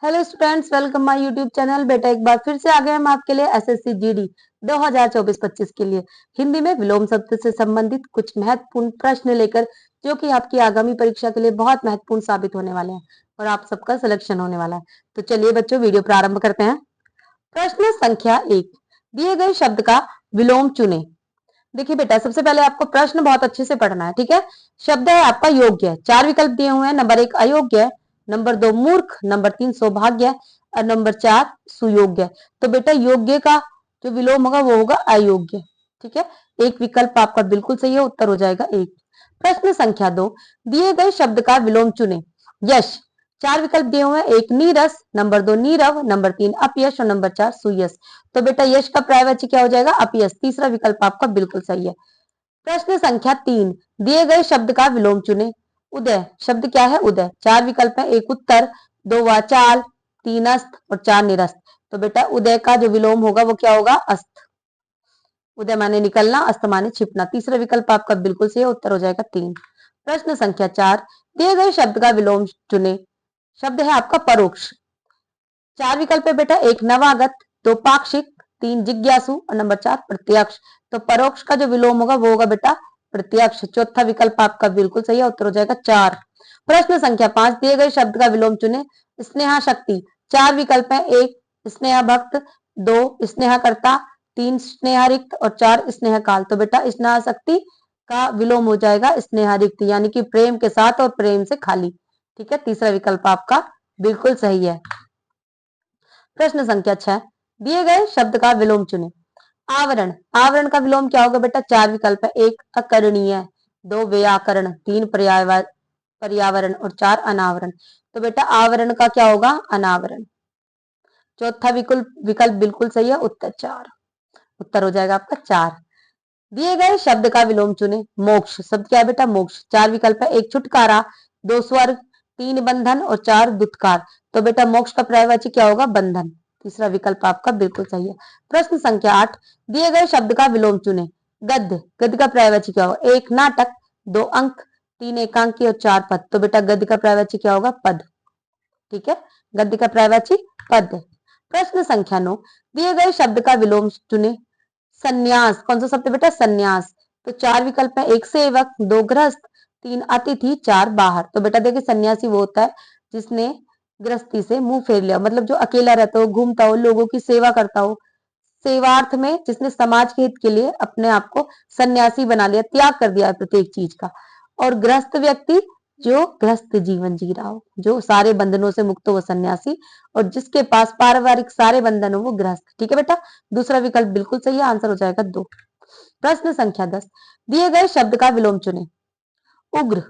Hello students, welcome my YouTube channel. बेटा एक बार फिर से आ गए हम आपके लिए एसएससी जीडी 2024-25 के लिए हिंदी में विलोम शब्द से संबंधित कुछ महत्वपूर्ण प्रश्न लेकर, जो कि आपकी आगामी परीक्षा के लिए बहुत महत्वपूर्ण साबित होने वाले हैं और आप सबका सिलेक्शन होने वाला है। तो चलिए बच्चों, वीडियो प्रारंभ करते हैं। प्रश्न संख्या 1, दिए गए शब्द का विलोम चुने। देखिए बेटा, सबसे पहले आपको प्रश्न बहुत अच्छे से पढ़ना है, ठीक है। शब्द है आपका योग्य, 4 विकल्प दिए हुए हैं। नंबर 1 अयोग्य, नंबर 2 मूर्ख, नंबर 3 सौभाग्य और नंबर 4 सुयोग्य। तो बेटा योग्य का जो विलोम होगा वो होगा अयोग्य, ठीक है। एक विकल्प आपका बिल्कुल सही है, उत्तर हो जाएगा 1। प्रश्न संख्या 2, दिए गए शब्द का विलोम चुने। यश, 4 विकल्प दिए हुए हैं। 1 नीरस, नंबर 2 नीरव, नंबर 3 अपयश और नंबर 4 सुयश। तो बेटा यश का पर्यायवाची क्या हो जाएगा? अपयश। तीसरा विकल्प आपका बिल्कुल सही है। प्रश्न संख्या 3, दिए गए शब्द का विलोम चुने। उदय, शब्द क्या है? उदय। 4 विकल्प है। 1 उत्तर, 2 वाचाल, 3 अस्त और 4 निरस्त। तो बेटा उदय का जो विलोम होगा वो क्या होगा? अस्त। उदय माने निकलना, अस्त माने छिपना। तीसरा विकल्प आपका बिल्कुल सही है, उत्तर हो जाएगा 3। प्रश्न संख्या 4, दिए गए शब्द का विलोम चुने। शब्द है आपका परोक्ष। 4 विकल्प है बेटा। 1 नवागत, 2 पाक्षिक, 3 जिज्ञासु और नंबर 4 प्रत्यक्ष। तो परोक्ष का जो विलोम होगा वो होगा बेटा प्रत्यक्ष। चौथा विकल्प आपका बिल्कुल सही है, उत्तर हो जाएगा 4। प्रश्न संख्या 5, दिए गए शब्द का विलोम चुने। स्नेहा शक्ति, 4 विकल्प है। 1 स्नेहा भक्त, 2 स्नेहा कर्ता, 3 स्नेहारिक्त और 4 स्नेह काल। तो बेटा स्नेहा शक्ति का विलोम हो जाएगा स्नेहारिक्त, यानी कि प्रेम के साथ और प्रेम से खाली, ठीक है। तीसरा विकल्प आपका बिल्कुल सही है। प्रश्न संख्या 6, दिए गए शब्द का विलोम चुने। आवरण, आवरण का विलोम क्या होगा बेटा? 4 विकल्प है। 1 अकरणीय, 2 व्याकरण, 3 पर्यावरण और 4 अनावरण। तो बेटा आवरण का क्या होगा? अनावरण। चौथा विकल्प बिल्कुल सही है, उत्तर 4। उत्तर हो जाएगा आपका 4। दिए गए शब्द का विलोम चुने। मोक्ष, शब्द क्या है बेटा? मोक्ष। 4 विकल्प है। 1 छुटकारा, 2 स्वर्ग, 3 बंधन और 4 दुत्कार। तो बेटा मोक्ष का पर्यायवाची क्या होगा? बंधन। तीसरा विकल्प आपका बिल्कुल सही है। प्रश्न संख्या 8, दिए गए शब्द का विलोम चुने। गद्य, गद्य का पर्यायवाची क्या होगा? 1 नाटक, 2 अंक, 3 एकांकी और 4 पद। तो बेटा गद्य का पर्यायवाची क्या होगा? पद, ठीक है। गद्य का पर्यायवाची पद। प्रश्न संख्या 9, दिए गए शब्द का विलोम चुने। संन्यास, कौन सा शब्द बेटा? संन्यास। तो 4 विकल्प है। 1 सेवक, 2 गृहस्थ, 3 अतिथि, 4 बाहर। तो बेटा देखिए सन्यासी वो होता है जिसने गृहस्थी से मुंह फेर लिया, मतलब जो अकेला रहता हो, घूमता हो, लोगों की सेवा करता हो, सेवार्थ में जिसने समाज के हित के लिए अपने आप को सन्यासी बना लिया, त्याग कर दिया है प्रत्येक चीज का। और गृहस्थ व्यक्ति जो गृहस्थ जीवन जी रहा हो, जो सारे बंधनों से मुक्त हो, वो सन्यासी। और जिसके पास पारिवारिक सारे बंधन हो वो गृहस्थ, ठीक है बेटा। दूसरा विकल्प बिल्कुल सही है, आंसर हो जाएगा 2। प्रश्न संख्या 10, दिए गए शब्द का विलोम चुने। उग्र,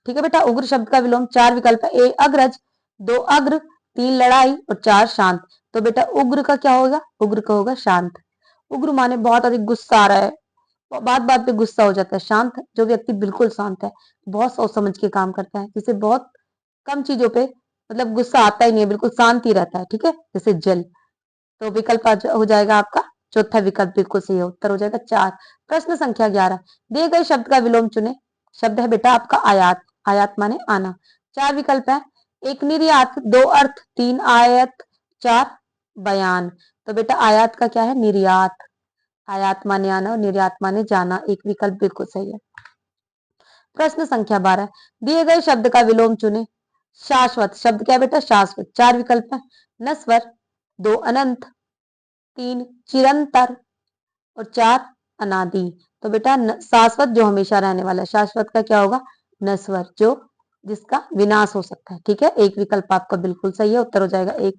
ठीक है बेटा। उग्र शब्द का विलोम 4 विकल्प है। 1 अग्रज, 2 अग्र, 3 लड़ाई और 4 शांत। तो बेटा उग्र का क्या होगा? उग्र का होगा शांत। उग्र माने बहुत अधिक गुस्सा आ रहा है, बात बात पे गुस्सा हो जाता है। शांत, जो व्यक्ति बिल्कुल शांत है, बहुत सोच समझ के काम करता है, जिसे बहुत कम चीजों पे मतलब गुस्सा आता ही नहीं है, बिल्कुल शांति रहता है, ठीक है। जैसे जल। तो विकल्प हो जाएगा आपका चौथा विकल्प बिल्कुल सही है, उत्तर हो जाएगा 4। प्रश्न संख्या 11, दिए गए शब्द का विलोम चुने। शब्द है बेटा आपका आयात, आयात माने आना। 4 विकल्प है। 1 निर्यात, 2 अर्थ, 3 आयत, 4 बयान। तो बेटा आयात का क्या है? निर्यात। आयात माने आना और निर्यात माने जाना। एक विकल्प बिल्कुल सही है। प्रश्न संख्या 12, दिए गए शब्द का विलोम चुने। शाश्वत, शब्द क्या है बेटा? शाश्वत। 4 विकल्प है। नश्वर, 2 अनंत, 3 चिरंतर और 4 अनादि। तो बेटा शाश्वत जो हमेशा रहने वाला है, शाश्वत का क्या होगा? नश्वर, जो जिसका विनाश हो सकता है, ठीक है। एक विकल्प आपका बिल्कुल सही है, उत्तर हो जाएगा 1।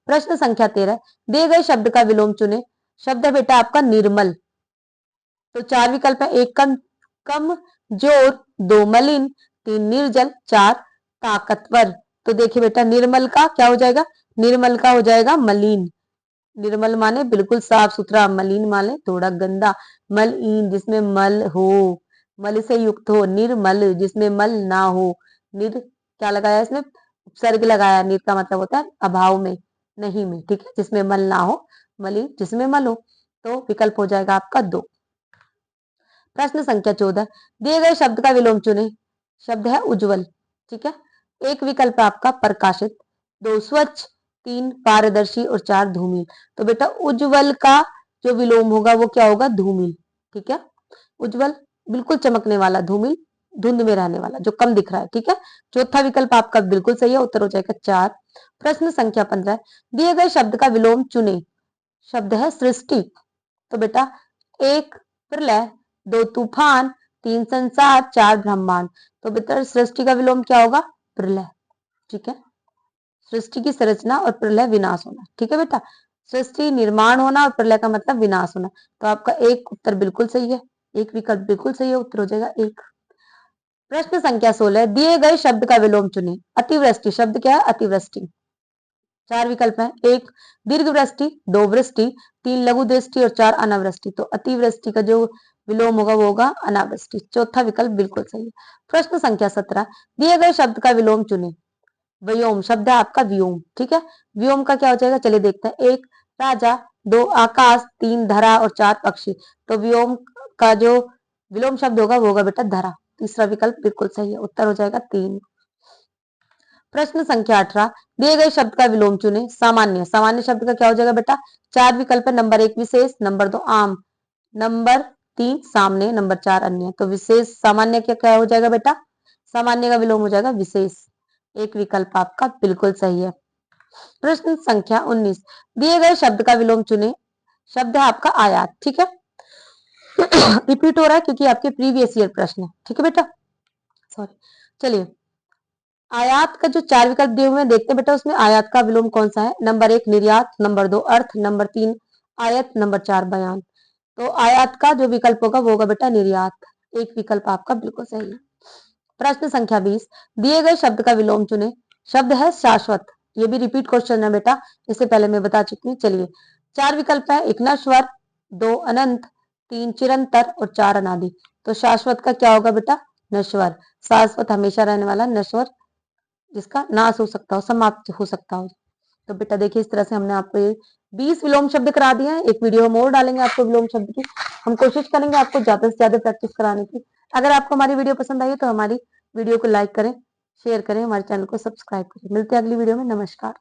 प्रश्न संख्या 13, दिए गए शब्द का विलोम चुने। शब्द है बेटा आपका निर्मल। तो 4 विकल्प है। 1 कम कम जोर, 2 मलिन, 3 निर्जल, 4 ताकतवर। तो देखिए बेटा निर्मल का क्या हो जाएगा? निर्मल का हो जाएगा मलिन। निर्मल माने बिल्कुल साफ सुथरा, मलिन माने थोड़ा गंदा। मलईन जिसमें मल हो, मल से युक्त हो। निर्मल जिसमें मल ना हो। निर क्या लगाया इसमें? उपसर्ग लगाया। निर का मतलब होता है अभाव में, नहीं में, ठीक है। जिसमें मल ना हो, मलिन जिसमें मल हो। तो विकल्प हो जाएगा आपका 2। प्रश्न संख्या 14, दिए गए शब्द का विलोम चुने। शब्द है उज्जवल, ठीक है। एक विकल्प है आपका प्रकाशित, 2 स्वच्छ, 3 पारदर्शी और 4 धूमिल। तो बेटा उज्ज्वल का जो विलोम होगा वो क्या होगा? धूमिल। ठीक है, उज्ज्वल बिल्कुल चमकने वाला, धूमिल धुंध में रहने वाला, जो कम दिख रहा है। ठीक है, चौथा विकल्प आपका बिल्कुल सही है, उत्तर हो जाएगा 4। प्रश्न संख्या 15, दिए गए शब्द का विलोम चुने। शब्द है सृष्टि। तो बेटा 1 प्रलय, 2 तूफान, 3 संसार, 4 ब्रह्मांड। तो बेटा सृष्टि का विलोम क्या होगा? प्रलय। ठीक है, सृष्टि की संरचना और प्रलय विनाश होना। ठीक है बेटा, सृष्टि निर्माण होना और प्रलय का मतलब विनाश होना। तो आपका एक उत्तर बिल्कुल सही है, एक विकल्प बिल्कुल सही है, उत्तर हो जाएगा 1। प्रश्न संख्या 16, दिए गए शब्द का विलोम चुने। अतिवृष्टि शब्द क्या है? अतिवृष्टि। 4 विकल्प हैं, 1 दीर्घ वृष्टि, 2 वृष्टि, 3 लघु दृष्टि और 4 अनावृष्टि। तो अतिवृष्टि का जो विलोम होगा वो होगा अनावृष्टि। चौथा विकल्प बिल्कुल सही है। प्रश्न संख्या 17, दिए गए शब्द का विलोम चुने। व्योम शब्द है आपका व्योम। ठीक है, व्योम का क्या हो जाएगा? चलिए देखते हैं। 1 राजा, 2 आकाश, 3 धरा और 4 पक्षी। तो व्योम का जो विलोम शब्द होगा वो होगा बेटा धरा। तीसरा विकल्प बिल्कुल सही है, उत्तर हो जाएगा 3। प्रश्न संख्या 18, दिए गए शब्द का विलोम चुने। सामान्य, सामान्य शब्द का क्या हो जाएगा बेटा? 4 विकल्प है, नंबर 1 विशेष, नंबर 2 आम, नंबर 3 सामने, नंबर 4 अन्य। तो विशेष सामान्य क्या क्या हो जाएगा बेटा? सामान्य का विलोम हो जाएगा विशेष। एक विकल्प आपका बिल्कुल सही है। प्रश्न संख्या 19, दिए गए शब्द का विलोम चुने। शब्द है आपका आयात। ठीक है, रिपीट हो रहा है क्योंकि आपके प्रीवियस ईयर प्रश्न है। ठीक है बेटा, सॉरी। चलिए, आयात का जो 4 विकल्प दिए हुए हैं देखते हैं बेटा, उसमें आयात का विलोम कौन सा है? नंबर 1 निर्यात, नंबर 2 अर्थ, नंबर 3 आयत, नंबर 4 बयान। तो आयात का जो विकल्प होगा वो होगा बेटा निर्यात। एक विकल्प आपका बिल्कुल सही है। प्रश्न संख्या 20, दिए गए शब्द का विलोम चुने। शब्द है शाश्वत। ये भी रिपीट क्वेश्चन है बेटा, इससे पहले मैं बता चुकी हूँ। चलिए, 4 विकल्प है, 1 नश्वर, 2 अनंत, 3 चिरंतर और 4 अनादि। तो शाश्वत का क्या होगा बेटा? नश्वर। शाश्वत हमेशा रहने वाला, नश्वर जिसका नाश हो सकता हो, समाप्त हो सकता हो। तो बेटा देखिए, इस तरह से हमने आपको ये 20 विलोम शब्द करा दिए हैं। एक वीडियो हम और डालेंगे आपको विलोम शब्द की। हम कोशिश करेंगे आपको ज्यादा से ज्यादा प्रैक्टिस कराने की। अगर आपको हमारी वीडियो पसंद आई है तो हमारी वीडियो को लाइक करें, शेयर करें, हमारे चैनल को सब्सक्राइब करें। मिलते हैं अगली वीडियो में। नमस्कार।